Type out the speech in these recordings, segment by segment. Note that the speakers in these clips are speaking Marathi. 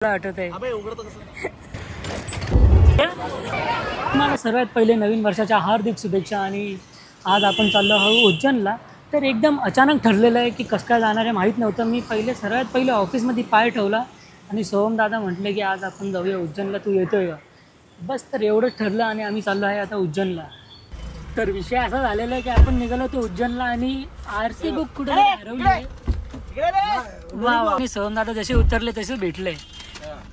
आठवत आहे मला सर्वात पहिले नवीन वर्षाच्या हार्दिक शुभेच्छा। आणि आज आपण चाललो आहोत उज्जैनला। तर एकदम अचानक ठरलेलं आहे की कसं काय जाणार आहे माहीत नव्हतं। मी सर्वात पहिले ऑफिसमध्ये पाय ठेवला आणि सोहम दादा म्हटले की आज आपण जाऊया उज्जैनला, तू येतोय का? बस तर एवढंच ठरलं आणि आम्ही चाललो आहे आता उज्जैनला। तर विषय असा झालेला आहे की आपण निघालो होतो उज्जैनला आणि आरसी बुक कुठे हरवली। सोहम दादा जसे उतरले तसेच भेटले।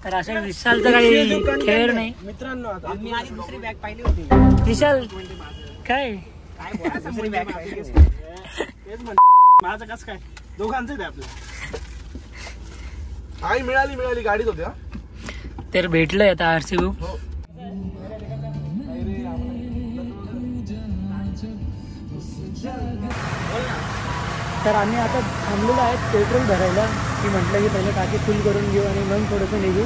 तर अशा विशालचं काही खेळ नाही मित्रांनो। आम्ही आधी दुसरी बॅग पाहिली होती। विशाल काय दुसरी बॅग पाहिली होती। माझं कसं काय दोघांचं आहे आपलं। आई मिळाली गाडीत होत्या। तर भेटलंय आता आरसी बुक। तर आम्ही आता थांबलेलो आहे पेट्रोल भरायला। की म्हटलं की पहिले टाकी फुल करून घेऊ आणि मग थोडंसं निघू।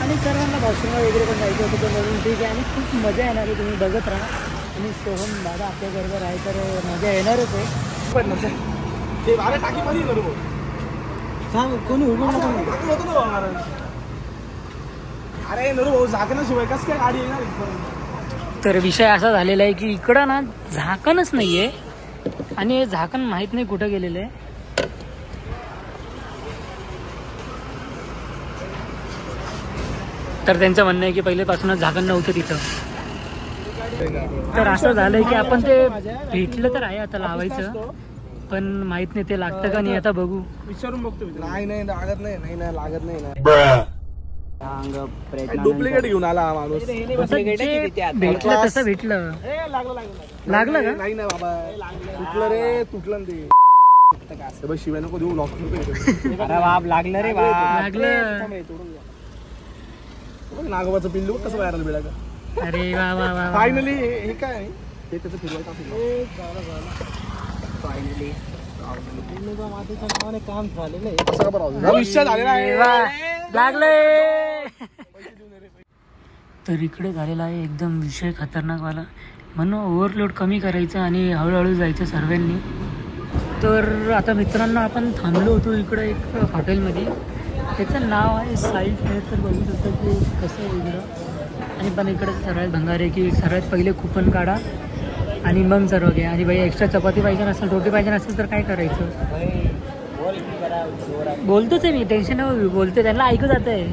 आणि सर्वांना वॉशरूमला वगैरे पण जायचं होतं तर म्हणून ठीक आहे आणि खूप मजा येणार आहे, तुम्ही बघत राहा। आणि सोहम दादा आपल्याबरोबर आहे तर मजा येणारच आहे। पण ते अरे टाकीमध्ये करू सांग कोणी उभं नको अरे नरू भाऊ झाकणं शिवाय कसं काय गाडी येणार। तर विषय असा झालेला आहे की इकडं ना झाकणच नाही आहे आणि हे झाकण माहीत नाही कुठं गेलेलं आहे। तर त्यांचं म्हणणं आहे की पहिलेपासूनच झाकण नव्हतं तिथं। तर असं झालंय की आपण ते भेटलं तर आहे आता लावायचं, पण माहित नाही ते लागतं का नाही, आता बघू विचारून बघतो। नाही लागत नाही लागत नाही डुप्लिकेट घेऊन आला माणूस। भेटलं तसं भेटलं लागलं का? नाही बाबा तुटलं ते शिवाय नको देऊ लॉक बाप लागलं रे लागलं नागोबाचं पिल्लू कसं बाहेर मिळालं का? अरे वा वा वा फायनली हे काय हे त्याचं फिरवायचं फायनली काम झालेलं आहे। असं का भविष्य झालेलं आहे लागले। तर इकडे झालेला आहे एकदम विषय खतरनाक वाला, म्हणून ओव्हरलोड कमी करायचं आणि हळूहळू जायचं सर्वांनी। तर आता मित्रांनो आपण थांबलो होतो इकडं एक हॉटेलमध्ये, त्याचं नाव आहे साईड आहे। तर बघू शकतो की कसं आहे इकडं। आणि पण इकडं सर्वात भंगार आहे की सर्वात पहिले कुपन काढा आणि मग सर्व घ्या। आणि बाई एक्स्ट्रा चपाती पाहिजे नसेल, रोटी पाहिजे नसेल तर काय करायचं? बोलतोच आहे मी, टेन्शन नाही बोलते, त्यांना ऐकू जात आहे।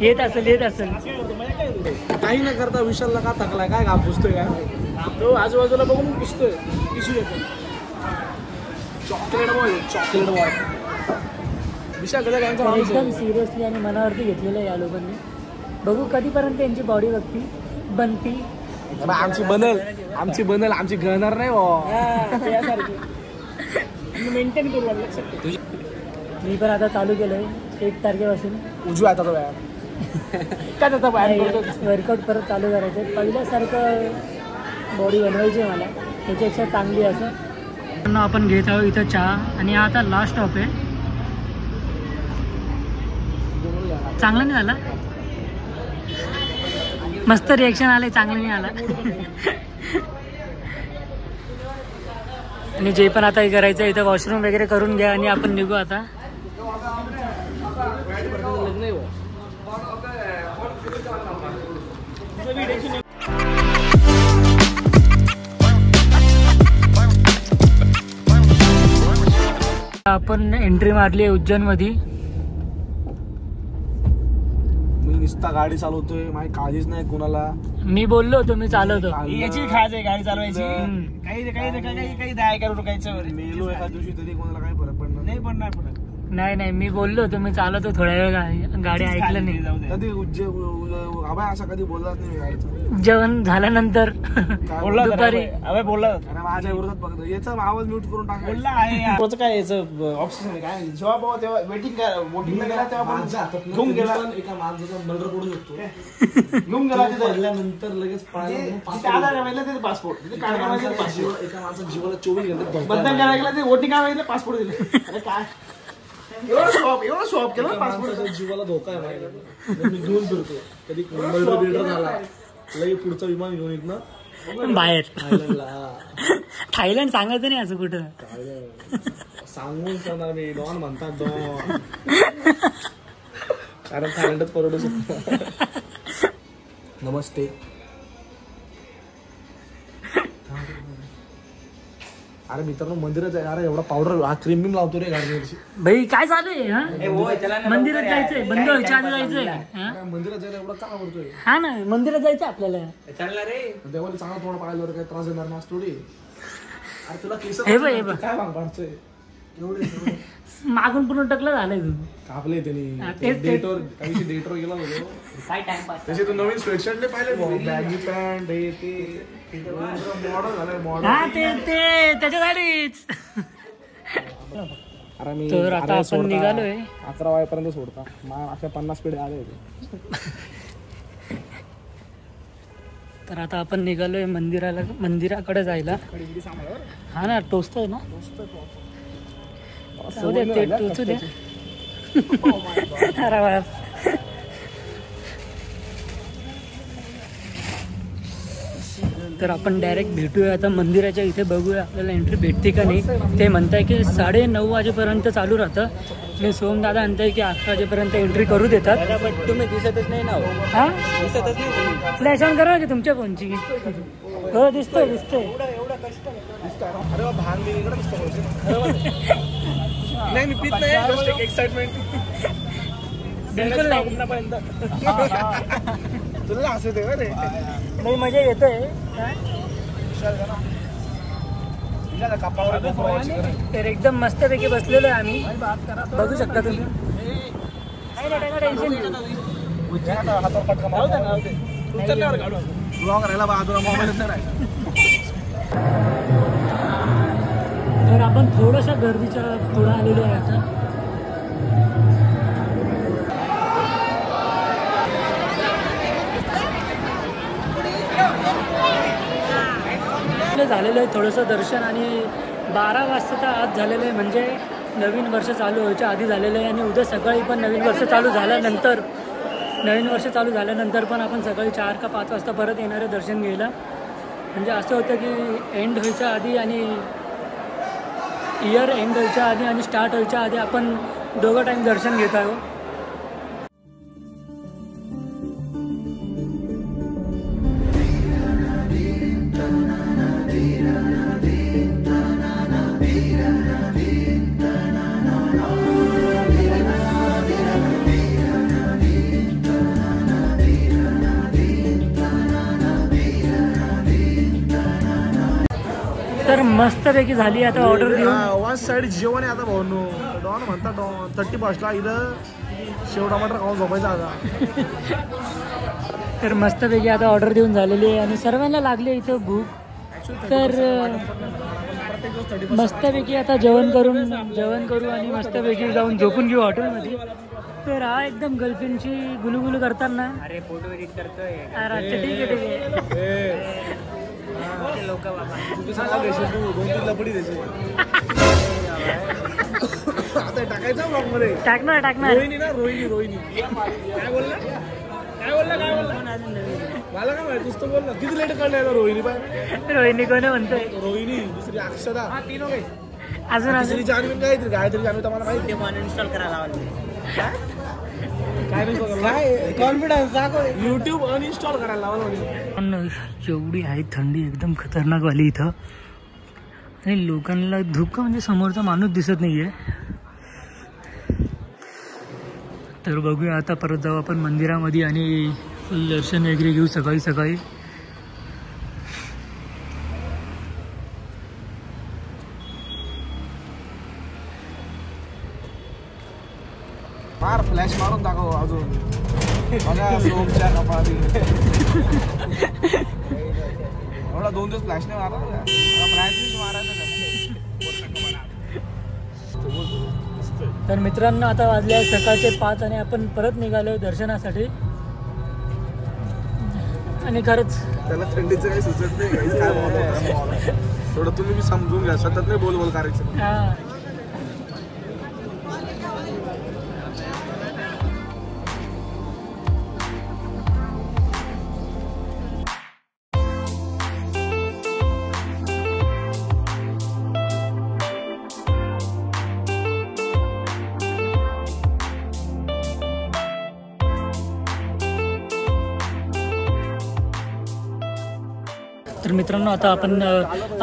येत असेल काही न करता विशालला का थकलाय काय घाम पुसतोय काय तो आजूबाजूला बघून पुसतोय पिशवी येतो। चॉकलेट बॉय विशाल एकदम सिरियसली आणि मनावरती घेतलेलं आहे या लोकांनी। बघू कधीपर्यंत यांची बॉडी बनती। आमची बनल आमची गहणार नाही मेंटेन करू लक्षात। मी पण आता चालू केलंय 1 तारखेपासून उजव्या हाताचा व्यायाम काय त्याचा वर्कआउट परत चालू करायचं। पहिल्यासारखं बॉडी बनवायची आहे मला, त्याच्यापेक्षा चांगली असं। आपण घेत आहोत इथं चहा आणि आता लास्ट स्टॉप आहे। चांगला नाही झाला, मस्त रिएक्शन आले, चांगलं नाही आला। आणि जे पण आता हे करायचं इथं वॉशरूम वगैरे करून घ्या आणि आपण निघू आता। आपण एंट्री मारली आहे उज्जैन मध्ये। मी नुसता गाडी चालवतोय, माझी काळजीच नाही कोणाला। मी बोललो होतो मी चालवतो, याची खाज आहे गाडी चालवायची। काही दया करू कायचं मेलो एका दिवशी तरी कोणाला काही फरक पडणार नाही पडणार। नाही मी बोललो होतो मी चालवतो थोड्या वेळ, गाडी ऐकलं नाही। कधी असा कधी बोललाच नाही गाडीचं। जेवण झाल्यानंतर दुपारी बोलला माझ्या विरोधात बघतो, याचा आवाज म्यूट करून टाकला आहे। काय याचं ऑप्शन काय जेव्हा तेव्हा वोटिंगला गेला तेव्हा घेऊन गेला एका माणसाचा मर्डर करू शकतो। घेऊन गेला नंतर लगेच पासपोर्ट एका माणसाच्या जीवाला 24 घंटे बदनाम करायला गेला ते वोटिंग काय पासपोर्ट दिले। अरे काय एवढं शॉप केलं पासपोर्टच्या जीवाला धोका आहे। मी घेऊन फिरतो, कधी बिल्डर झाला लगे पुढचा विमान घेऊन येत ना बाहेर थायलंडला. थायलंड सांगायचं नाही असं कुठं. सांगून सांगणार मी डॉन म्हणतात डॉन. कारण थायलंडच परवडू शकतो. नमस्ते. अरे मित्रांनो मंदिरात आहे. अरे एवढा पावडर हा क्रीम बीम लावतो रे गाडीवरची. भाई काय चालू आहे हा? मंदिरात जायचंय, बंद व्हायच्या आधी जायचंय. मंदिरात जायला एवढा का आवडतोय? हा ना, मंदिरात जायचं आपल्याला. देवाला चांगला थोडं पाहिलं काय त्रास देणार ना थोडी. अरे तुला केस हे बघ, हे बघ. काय भांग पाडतोय एवढे? मागून पूर्ण टकलं झालंय तू. कापले हा, त्यांनी तेच. डेटवर काही डेटवर गेला होतो. काय टाइमपास. त्याचे तू नवीन स्वेटशर्ट नाही पाहिले बॅगी पॅन्ट हे ते मॉडल झालंय मॉडल. हा ते त्याच्यासाठीच. अरे मी तर आता आपण निघालोय. 11 वाजेपर्यंत सोडता अशा 50 स्पीड आले होते. तर आता आपण निघालोय मंदिराकडे जायला. हा ना, टोचतोय ना. जाऊ दे, ते टोचू द्या. अरे बाप. तर आपण डायरेक्ट भेटूया आता मंदिराच्या इथे. बघूया आपल्याला एंट्री भेटते का नाही. ते म्हणताय की 9:30 वाजेपर्यंत चालू राहतं. आणि सोमदादा म्हणताय की 11 वाजेपर्यंत एंट्री करू देतात. तुम्ही दिसतच नाही ना. हा, दिसतच नाही. फ्लॅश ऑन करा की तुमच्या फोनची. हो, दिसतोय. अरे वा भांग मी इकडे दिसतो. नाही मी पित नाही. एक्साइटमेंट बिलकुल नाही. तुला असं ते रे नाही, मजा येतोय. तर एकदम मस्तपैकी बसलेलो आहे आम्ही. बघू शकता तुम्ही. तर आपण थोडंसं गर्दीच्या पुढे आलेलो आहे आता. झालेलं आहे थोडंसं दर्शन. आणि 12 वाजता आज झालेलं आहे. म्हणजे नवीन वर्ष चालू व्हायच्या आधी झालेलं आहे. आणि उद्या सकाळी पण नवीन वर्ष चालू झाल्यानंतर पण आपण सकाळी 4 का 5 वाजता परत येणार आहे दर्शन घ्यायला. म्हणजे असं होतं की एंड व्हायच्या आधी आणि इयर एंड व्हायच्या आधी आणि स्टार्ट व्हायच्या आधी आपण दोघं टाईम दर्शन घेत आहोत. तर मस्तपैकी झाली आता ऑर्डर देऊन. वन साईड जेवण आहे आता भाऊनो. डॉन म्हणता डॉन 30 बसला इथं शेव टमाटर खाऊन झोपायचा आता. तर मस्तपैकी आता ऑर्डर देऊन झालेली आहे आणि सर्वांना लागले इथं भूक. तर मस्तपैकी आता जेवण करू आणि मस्तपैकी जाऊन झोपून घेऊ हॉटेलमध्ये. तर हा एकदम गर्लफ्रेंडची गुलुगुलू करताना. अरे फोटो एडिट करतोय. अच्छा, ठीक आहे. लोक टाकायचा ब्लॉग मध्ये. टाकणार. रोहिणी काय बोलला मला काय माहिती. नुसतं बोल ना. किती लेट काढलाय रोहिणी पाय. रोहिणी कोण म्हणतोय? रोहिणी, दुसरी अक्षदा, अजून तिसरी जान्हवी काहीतरी गायत्री जान्हवी तुम्हाला माहिती. इन्स्टॉल करायला काय कॉन्फिडन्स दाखव. युट्यूब अनइन्स्टॉल करायला लावा. एवढी आहे थंडी एकदम खतरनाक वाली इथं. आणि लोकांना धुकं म्हणजे समोरचा माणूस दिसत नाहीये. तर बघूया आता परत जाऊ आपण मंदिरामध्ये आणि दर्शन वगैरे घेऊ सकाळी. मार फ्लॅश मारून दाखव अजून. बघा सोमच्या कपाळी एवढा 2 दिवस फ्लॅश नाही मारला. फ्लॅश मारायचं. तर मित्रांनो आता वाजले सकाळचे 5 आणि आपण परत निघालो दर्शनासाठी. आणि खरंच त्याला थंडीचं काही सुचत नाही. काय थोडं तुम्ही बी समजून घ्या. सतत नाही बोल करायचं. हां. तर मित्रांनो आता आपण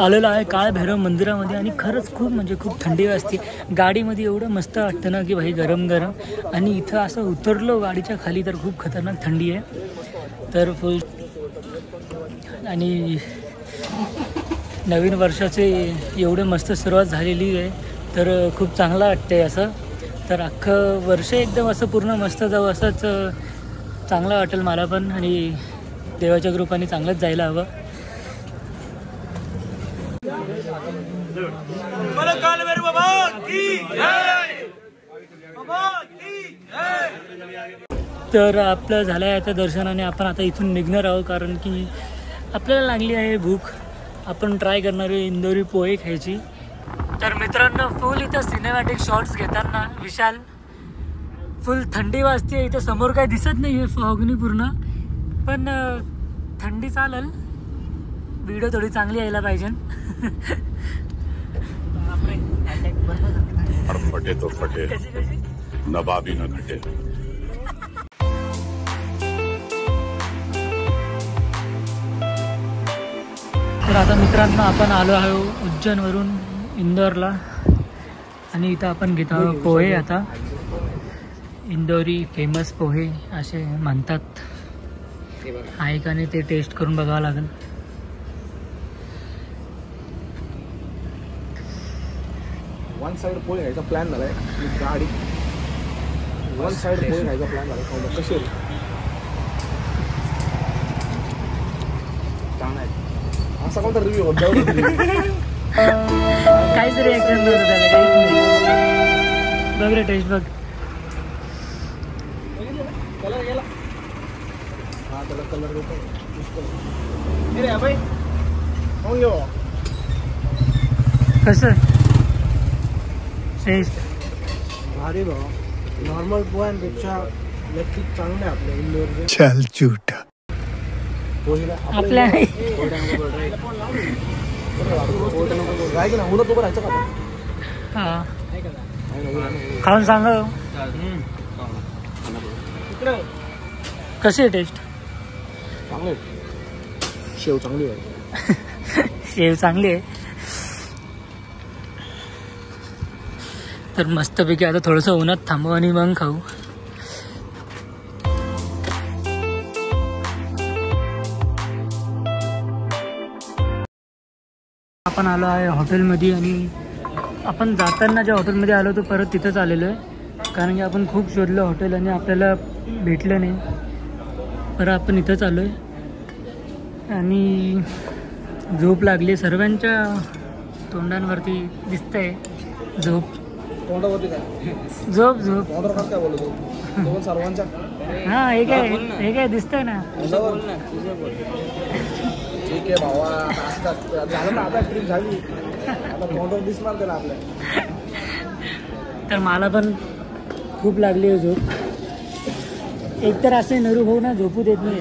आलेलो आहे काळ भैरव मंदिरामध्ये आणि खरंच खूप म्हणजे खूप थंडी वाजते. गाडीमध्ये एवढं मस्त वाटतं ना की भाई गरम गरम, आणि इथं असं उतरलो गाडीच्या खाली तर खूप खतरनाक थंडी आहे. तर फुल आणि नवीन वर्षाचे एवढे मस्त सुरुवात झालेली आहे तर खूप चांगलं वाटते असं. तर अख्खं वर्ष एकदम असं पूर्ण मस्त जाऊ असंच चांगलं वाटेल मला पण, आणि देवाच्या कृपेने चांगलंच जायला हवं. तर आपलं झालं आहे आता दर्शनाने, आपण आता इथून निघणार आहोत कारण की आपल्याला लागली आहे भूक. आपण ट्राय करणार आहे इंदोरी पोहे खायची. तर मित्रांनो फुल इथं सिनेमॅटिक शॉट्स घेताना विशाल फुल थंडी वाजते. इथं समोर काही दिसत नाही आहे फॉगनी पूर्ण, पण थंडी चालेल, व्हिडिओ थोडी चांगली यायला पाहिजे. फटे तो फटे नवाबी न घटे. तर आता मित्रांनो आपण आलो आहोत उज्जैनवरून इंदोरला, आणि इथं आपण घेत आहोत पोहे. आता इंदोरी फेमस पोहे असे म्हणतात, आहे का नाही ते टेस्ट करून बघावं लागेल. वन साइड पोहे खायचा प्लॅन झालाय, गाडी वन साइड पोहे खायचा प्लॅन झाला. कसे असा कोणता रिव्ह्यू होत काहीच रिॲक्शन नव्हतं त्याला, काहीच नाही. बघ रे टेस्ट बघ. कलर गेला. हा त्याला कलर देतो. रे भाई कोण घेऊ कसं टेस्ट? भारी भाऊ, नॉर्मल पोह्यांपेक्षा नक्कीच चांगलं आहे आपल्या इंदोरचे. चल झूठा. आपल्या हा खाऊन सांग कशी आहे टेस्ट? चांगले, शेव चांगली आहे. शेव चांगली आहे. तर मस्तपैकी आता थोडंसं उन्हात थांबू आणि मग खाऊ. आपण आलो आहे हॉटेलमध्ये, आणि आपण जाताना ज्या हॉटेलमध्ये आलो तो परत तिथंच आलेलो आहे, कारण की आपण खूप शोधलं हॉटेल आणि आपल्याला भेटलं नाही. परत आपण इथंच आलो आहे आणि झोप लागली. सर्वांच्या तोंडांवरती दिसतंय झोप. तोंडावरती काय झोप झोप तोंडावर काय बोलतो दोन सर्वांच्या? हां हे काय दिसतंय ना. ठीक आहे भावा, झालं ना आता ट्रिप झाली, आता तोंडावर दिसणार त्याला आपल्या. तर मला पण खूप लागली आहे झोप. एकतर असे नरू भाऊ ना झोपू देत नाही.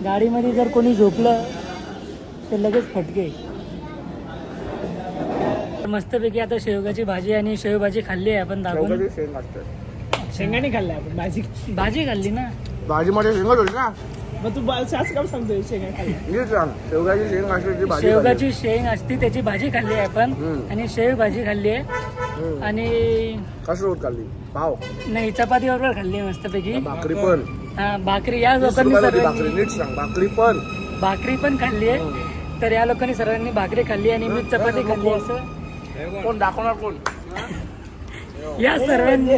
गाडीमध्ये जर कोणी झोपलं तर लगेच फटके. मस्तपैकी आता शेवगाची भाजी आणि शेवभाजी खाल्ली आहे आपण दाखवून. शेंगाने खाल्ली आपण, भाजी खाल्ली ना. भाजीमध्ये शेंगच होती ना. मग तू सास काम सांगतोय शेंगा खाल्ली? शेवगाची शेंग असते, शेवगाची शेंग असते त्याची भाजी खाल्ली आहे आपण, आणि शेव भाजी खाल्ली आहे. आणि कसं होत खाल्ली? पाव नाही, चपाती बरोबर खाल्ली मस्तपैकी. भाकरी पण. हा भाकरी या लोकांनी भाकरी पण खाल्ली आहे. तर या लोकांनी सर्वांनी भाकरी खाल्ली आणि मी चपाती खाल्ली. असं कोण दाखवणार? कोण या सर्वांनी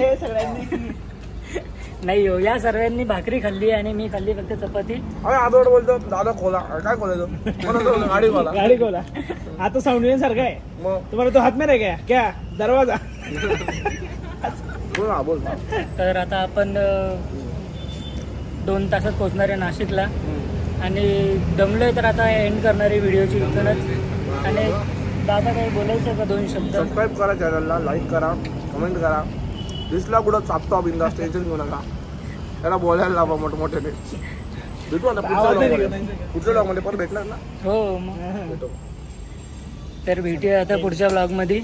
नाही हो, या सर्वांनी भाकरी खाल्ली आणि मी खाल्ली फक्त चपाती. अरे आदोड बोलतो दादा खोला, काय खोलायचं? गाडी खोला, गाडी खोला. आता साऊंड सारखं आहे. तुम्हाला तो हात में रह गया क्या दरवाजा? बोल. तर आता आपण 2 तासात पोहोचणार आहे नाशिकला, आणि दमलोय तर आता एंड करणार आहे व्हिडिओची इथूनच. आणि दादा काही बोलायचं का 2 शब्द? सबस्क्राईब करा चॅनलला, लाईक करा, कमेंट करा. दिसला कुठं चापतो बिंदास, टेन्शन घेऊ नका. त्याला बोलायला लावा मोठमोठ्याने. भेटू आता पुढच्या ब्लॉगमध्ये पण भेटणार ना. हो मग. तर भेटूया आता पुढच्या ब्लॉगमध्ये.